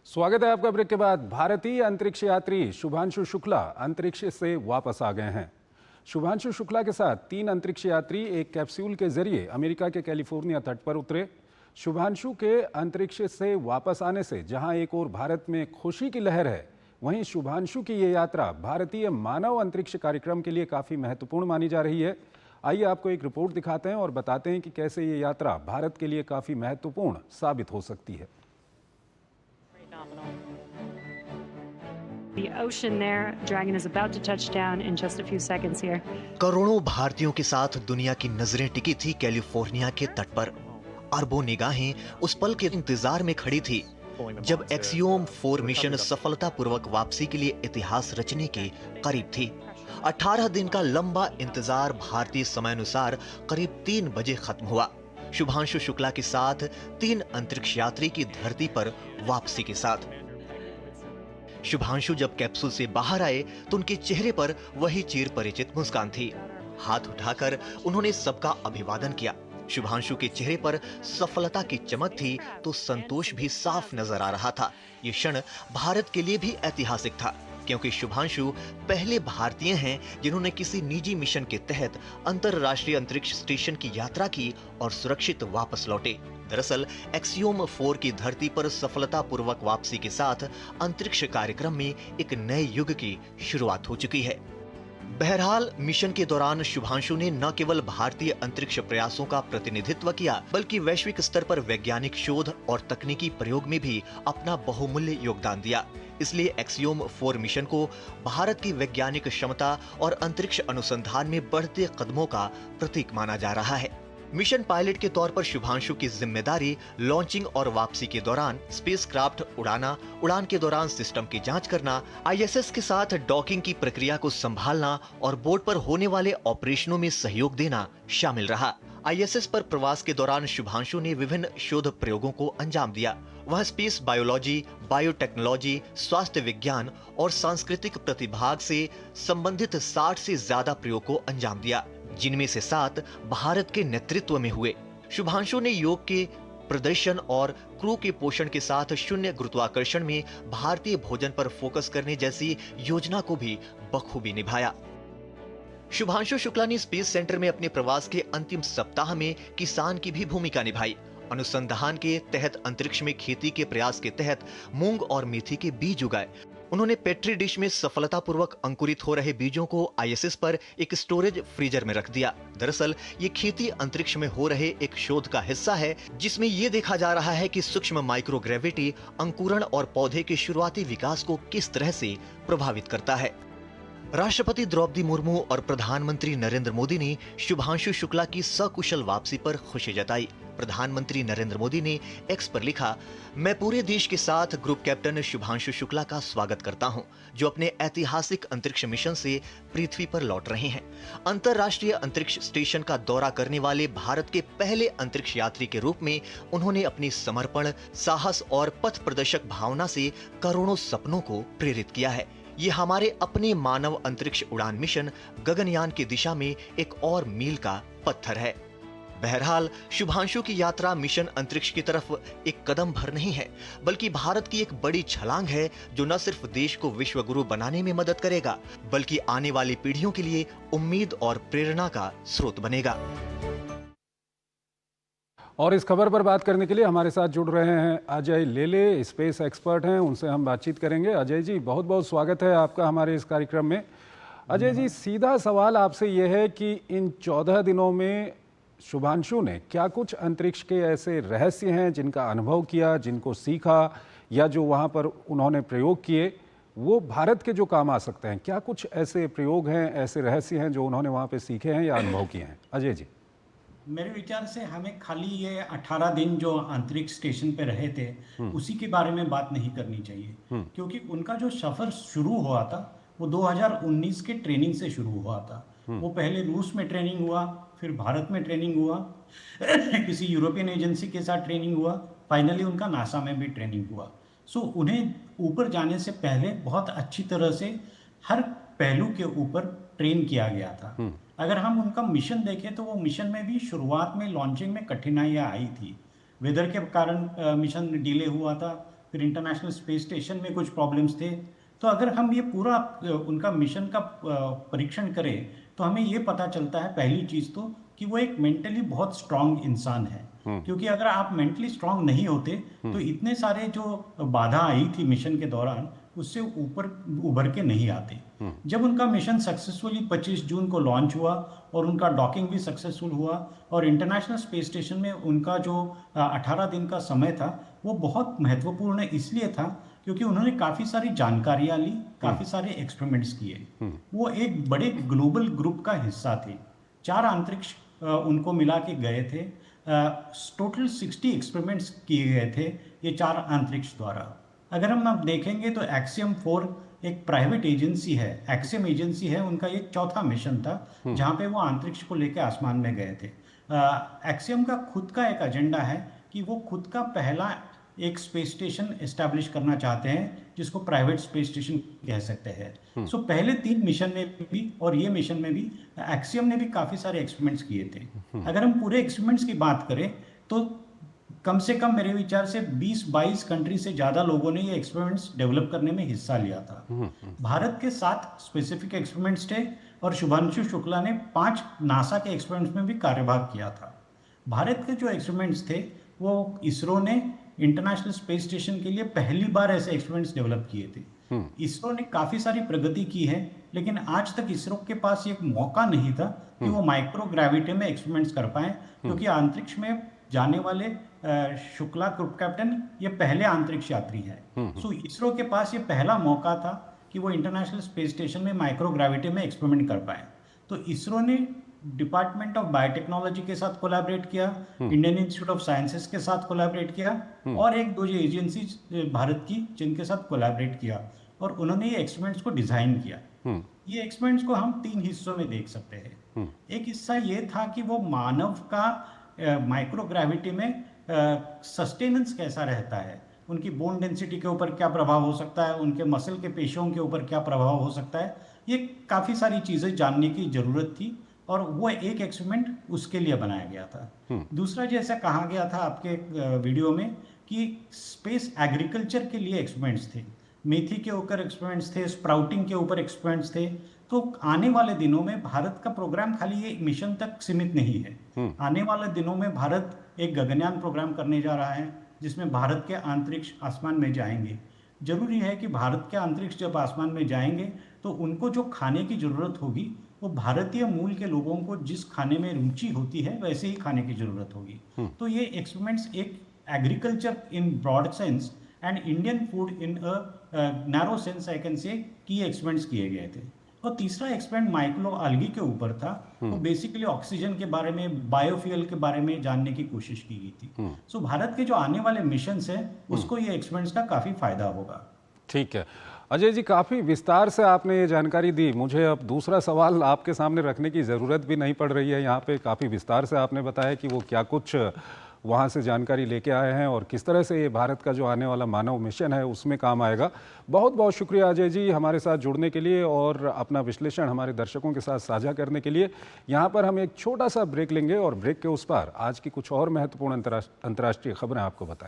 स्वागत है आपका। ब्रेक के बाद भारतीय अंतरिक्ष यात्री शुभांशु शुक्ला अंतरिक्ष से वापस आ गए हैं। शुभांशु शुक्ला के साथ 3 अंतरिक्ष यात्री एक कैप्सूल के जरिए अमेरिका के कैलिफोर्निया तट पर उतरे। शुभांशु के अंतरिक्ष से वापस आने से जहां एक ओर भारत में खुशी की लहर है, वहीं शुभांशु की ये यात्रा भारतीय मानव अंतरिक्ष कार्यक्रम के लिए काफ़ी महत्वपूर्ण मानी जा रही है। आइए आपको एक रिपोर्ट दिखाते हैं और बताते हैं कि कैसे ये यात्रा भारत के लिए काफ़ी महत्वपूर्ण साबित हो सकती है। The ocean there, Dragon is about to touch down in just a few seconds here. करोड़ों भारतीयों के साथ दुनिया की नजरें टिकी थी कैलिफोर्निया के तट पर। अरबों निगाहें उस पल के इंतजार में खड़ी थी जब एक्सियोम 4 मिशन सफलतापूर्वक वापसी के लिए इतिहास रचने के करीब थी। 18 दिन का लंबा इंतजार भारतीय समयानुसार करीब 3 बजे खत्म हुआ। शुभांशु शुक्ला के साथ 3 अंतरिक्ष यात्री की धरती पर वापसी के साथ। शुभांशु जब कैप्सूल से बाहर आए तो उनके चेहरे पर वही चिर परिचित मुस्कान थी। हाथ उठाकर उन्होंने सबका अभिवादन किया। शुभांशु के चेहरे पर सफलता की चमक थी तो संतोष भी साफ नजर आ रहा था। ये क्षण भारत के लिए भी ऐतिहासिक था क्योंकि शुभांशु पहले भारतीय हैं जिन्होंने किसी निजी मिशन के तहत अंतरराष्ट्रीय अंतरिक्ष स्टेशन की यात्रा की और सुरक्षित वापस लौटे। दरअसल एक्सियोम 4 की धरती पर सफलतापूर्वक वापसी के साथ अंतरिक्ष कार्यक्रम में एक नए युग की शुरुआत हो चुकी है। बहरहाल मिशन के दौरान शुभांशु ने न केवल भारतीय अंतरिक्ष प्रयासों का प्रतिनिधित्व किया बल्कि वैश्विक स्तर पर वैज्ञानिक शोध और तकनीकी प्रयोग में भी अपना बहुमूल्य योगदान दिया। इसलिए एक्सियोम 4 मिशन को भारत की वैज्ञानिक क्षमता और अंतरिक्ष अनुसंधान में बढ़ते कदमों का प्रतीक माना जा रहा है। मिशन पायलट के तौर पर शुभांशु की जिम्मेदारी लॉन्चिंग और वापसी के दौरान स्पेसक्राफ्ट उड़ान के दौरान सिस्टम की जांच करना, आईएसएस के साथ डॉकिंग की प्रक्रिया को संभालना और बोर्ड पर होने वाले ऑपरेशनों में सहयोग देना शामिल रहा। आईएसएस पर प्रवास के दौरान शुभांशु ने विभिन्न शोध प्रयोगों को अंजाम दिया। वह स्पेस बायोलॉजी, बायोटेक्नोलॉजी, स्वास्थ्य विज्ञान और सांस्कृतिक प्रतिभाग से संबंधित 60 से ज्यादा प्रयोग को अंजाम दिया, जिनमें से 7 भारत के नेतृत्व में हुए। शुभांशु ने योग के प्रदर्शन और क्रू के पोषण के साथ शून्य गुरुत्वाकर्षण में भारतीय भोजन पर फोकस करने जैसी योजना को भी बखूबी निभाया। शुभांशु शुक्ला ने स्पेस सेंटर में अपने प्रवास के अंतिम सप्ताह में किसान की भी भूमिका निभाई। अनुसंधान के तहत अंतरिक्ष में खेती के प्रयास के तहत मूंग और मेथी के बीज उगाए। उन्होंने पेट्री डिश में सफलतापूर्वक अंकुरित हो रहे बीजों को आईएसएस पर एक स्टोरेज फ्रीजर में रख दिया। दरअसल ये खेती अंतरिक्ष में हो रहे एक शोध का हिस्सा है जिसमें ये देखा जा रहा है कि सूक्ष्म माइक्रोग्रेविटी अंकुरण और पौधे के शुरुआती विकास को किस तरह से प्रभावित करता है। राष्ट्रपति द्रौपदी मुर्मू और प्रधानमंत्री नरेंद्र मोदी ने शुभांशु शुक्ला की सकुशल वापसी पर खुशी जताई। प्रधानमंत्री नरेंद्र मोदी ने एक्स पर लिखा, मैं पूरे देश के साथ ग्रुप कैप्टन शुभांशु शुक्ला का स्वागत करता हूं, जो अपने ऐतिहासिक अंतरिक्ष मिशन से पृथ्वी पर लौट रहे हैं। अंतरराष्ट्रीय अंतरिक्ष स्टेशन का दौरा करने वाले भारत के पहले अंतरिक्ष यात्री के रूप में उन्होंने अपनी समर्पण, साहस और पथ प्रदर्शक भावना से करोड़ों सपनों को प्रेरित किया है। ये हमारे अपने मानव अंतरिक्ष उड़ान मिशन गगनयान की दिशा में एक और मील का पत्थर है। बहरहाल शुभांशु की यात्रा मिशन अंतरिक्ष की तरफ एक कदम भर नहीं है बल्कि भारत की एक बड़ी छलांग है जो न सिर्फ देश को विश्व गुरु बनाने में मदद करेगा बल्कि आने वाली पीढ़ियों के लिए उम्मीद और प्रेरणा का स्रोत बनेगा। और इस खबर पर बात करने के लिए हमारे साथ जुड़ रहे हैं अजय लेले, स्पेस एक्सपर्ट हैं, उनसे हम बातचीत करेंगे। अजय जी, बहुत बहुत स्वागत है आपका हमारे इस कार्यक्रम में। अजय जी, सीधा सवाल आपसे यह है कि इन 14 दिनों में शुभांशु ने क्या कुछ अंतरिक्ष के ऐसे रहस्य हैं जिनका अनुभव किया, जिनको सीखा या जो वहाँ पर उन्होंने प्रयोग किए वो भारत के जो काम आ सकते हैं? क्या कुछ ऐसे प्रयोग हैं, ऐसे रहस्य हैं जो उन्होंने वहाँ पे सीखे हैं या अनुभव किए हैं? अजय जी। मेरे विचार से हमें खाली ये 18 दिन जो अंतरिक्ष स्टेशन पे रहे थे उसी के बारे में बात नहीं करनी चाहिए, क्योंकि उनका जो सफर शुरू हुआ था वो 2019 के ट्रेनिंग से शुरू हुआ था। वो पहले रूस में ट्रेनिंग हुआ, फिर भारत में ट्रेनिंग हुआ, किसी यूरोपियन एजेंसी के साथ ट्रेनिंग हुआ, फाइनली उनका नासा में भी ट्रेनिंग हुआ। सो उन्हें ऊपर जाने से पहले बहुत अच्छी तरह से हर पहलू के ऊपर ट्रेन किया गया था। अगर हम उनका मिशन देखें तो वो मिशन में भी शुरुआत में लॉन्चिंग में कठिनाइयाँ आई थी। वेदर के कारण मिशन डिले हुआ था, फिर इंटरनेशनल स्पेस स्टेशन में कुछ प्रॉब्लम्स थे। तो अगर हम ये पूरा उनका मिशन का परीक्षण करें तो हमें ये पता चलता है पहली चीज़ तो कि वो एक मेंटली बहुत स्ट्रांग इंसान है। क्योंकि अगर आप मेंटली स्ट्रांग नहीं होते तो इतने सारे जो बाधा आई थी मिशन के दौरान उससे ऊपर उभर के नहीं आते। जब उनका मिशन सक्सेसफुली 25 जून को लॉन्च हुआ और उनका डॉकिंग भी सक्सेसफुल हुआ और इंटरनेशनल स्पेस स्टेशन में उनका जो 18 दिन का समय था वो बहुत महत्वपूर्ण इसलिए था क्योंकि उन्होंने काफ़ी सारी जानकारियाँ ली, काफ़ी सारे एक्सपेरिमेंट्स किए। वो एक बड़े ग्लोबल ग्रुप का हिस्सा थे। 4 अंतरिक्ष उनको मिला के गए थे। टोटल 60 एक्सपेरिमेंट्स किए गए थे ये 4 अंतरिक्ष द्वारा। अगर हम अब देखेंगे तो एक्सियम 4 एक प्राइवेट एजेंसी है, एक्सियम एजेंसी है, उनका एक चौथा मिशन था जहाँ पे वो अंतरिक्ष को लेकर आसमान में गए थे। एक्सियम का खुद का एक एजेंडा है कि वो खुद का पहला एक स्पेस स्टेशन एस्टैब्लिश करना चाहते हैं जिसको प्राइवेट स्पेस स्टेशन कह सकते हैं। सो पहले 3 मिशन में भी और ये मिशन में भी एक्सियम ने भी काफ़ी सारे एक्सपेरिमेंट्स किए थे। अगर हम पूरे एक्सपेरिमेंट्स की बात करें तो कम से कम मेरे विचार से 20-22 कंट्री से ज़्यादा लोगों ने ये एक्सपेरिमेंट्स डेवलप करने में हिस्सा लिया था। भारत के 7 स्पेसिफिक एक्सपेरिमेंट्स थे और शुभांशु शुक्ला ने 5 नासा के एक्सपेरिमेंट्स में भी कार्यभाग किया था। भारत के जो एक्सपेरिमेंट्स थे वो इसरो ने इंटरनेशनल स्पेस स्टेशन के लिए पहली बार ऐसे एक्सपेरिमेंट्स डेवलप किए थे। इसरो ने काफ़ी सारी प्रगति की है लेकिन आज तक इसरो के पास एक मौका नहीं था कि वो माइक्रो ग्रेविटी में एक्सपेरिमेंट्स कर पाए क्योंकि अंतरिक्ष में जाने वाले शुक्ला ग्रुप कैप्टन ये पहले अंतरिक्ष यात्री हैं। सो इसरो के पास ये पहला मौका था कि वो इंटरनेशनल स्पेस स्टेशन में माइक्रो ग्रेविटी में एक्सपेरिमेंट कर पाए। तो इसरो ने डिपार्टमेंट ऑफ बायोटेक्नोलॉजी के साथ कोलैबोरेट किया, इंडियन इंस्टीट्यूट ऑफ साइंसेस के साथ कोलैबोरेट किया और 1-2 एजेंसी भारत की जिनके साथ कोलैबोरेट किया और उन्होंने ये एक्सपेरिमेंट्स को डिजाइन किया। ये एक्सपेरिमेंट्स को हम 3 हिस्सों में देख सकते हैं। एक हिस्सा ये था कि वो मानव का माइक्रोग्रेविटी में सस्टेनेंस कैसा रहता है, उनकी बोन डेंसिटी के ऊपर क्या प्रभाव हो सकता है, उनके मसल के पेशियों के ऊपर क्या प्रभाव हो सकता है, ये काफ़ी सारी चीज़ें जानने की ज़रूरत थी और वो एक एक्सपेरिमेंट उसके लिए बनाया गया था। दूसरा जैसा कहा गया था आपके वीडियो में कि स्पेस एग्रीकल्चर के लिए एक्सपेरिमेंट्स थे, मेथी के ऊपर एक्सपेरिमेंट्स थे, स्प्राउटिंग के ऊपर एक्सपेरिमेंट्स थे। तो आने वाले दिनों में भारत का प्रोग्राम खाली ये मिशन तक सीमित नहीं है। आने वाले दिनों में भारत एक गगनयान प्रोग्राम करने जा रहा है जिसमें भारत के अंतरिक्ष आसमान में जाएंगे। जरूरी है कि भारत के अंतरिक्ष जब आसमान में जाएंगे तो उनको जो खाने की ज़रूरत होगी वो भारतीय मूल के लोगों को जिस खाने में रुचि होती है वैसे ही खाने की ज़रूरत होगी। तो ये एक्सपेरिमेंट्स एक agriculture in broad sense and Indian food in a narrow sense I can say कि एक्सपेरिमेंट्स किए गए थे। और तीसरा एक्सपेरिमेंट माइक्रो अलगी के ऊपर था, तो बेसिकली ऑक्सीजन के बारे में, बायोफ्यूल के बारे में जानने की कोशिश की गई थी। सो भारत के जो आने वाले मिशंस हैं उसको ये एक्सपेरिमेंट्स का काफ़ी फायदा होगा। ठीक है अजय जी, काफ़ी विस्तार से आपने ये जानकारी दी। मुझे अब दूसरा सवाल आपके सामने रखने की ज़रूरत भी नहीं पड़ रही है। यहाँ पे काफ़ी विस्तार से आपने बताया कि वो क्या कुछ वहाँ से जानकारी लेके आए हैं और किस तरह से ये भारत का जो आने वाला मानव मिशन है उसमें काम आएगा। बहुत बहुत शुक्रिया अजय जी हमारे साथ जुड़ने के लिए और अपना विश्लेषण हमारे दर्शकों के साथ साझा करने के लिए। यहाँ पर हम एक छोटा सा ब्रेक लेंगे और ब्रेक के उस पार आज की कुछ और महत्वपूर्ण अंतर्राष्ट्रीय खबरें आपको बताएंगे।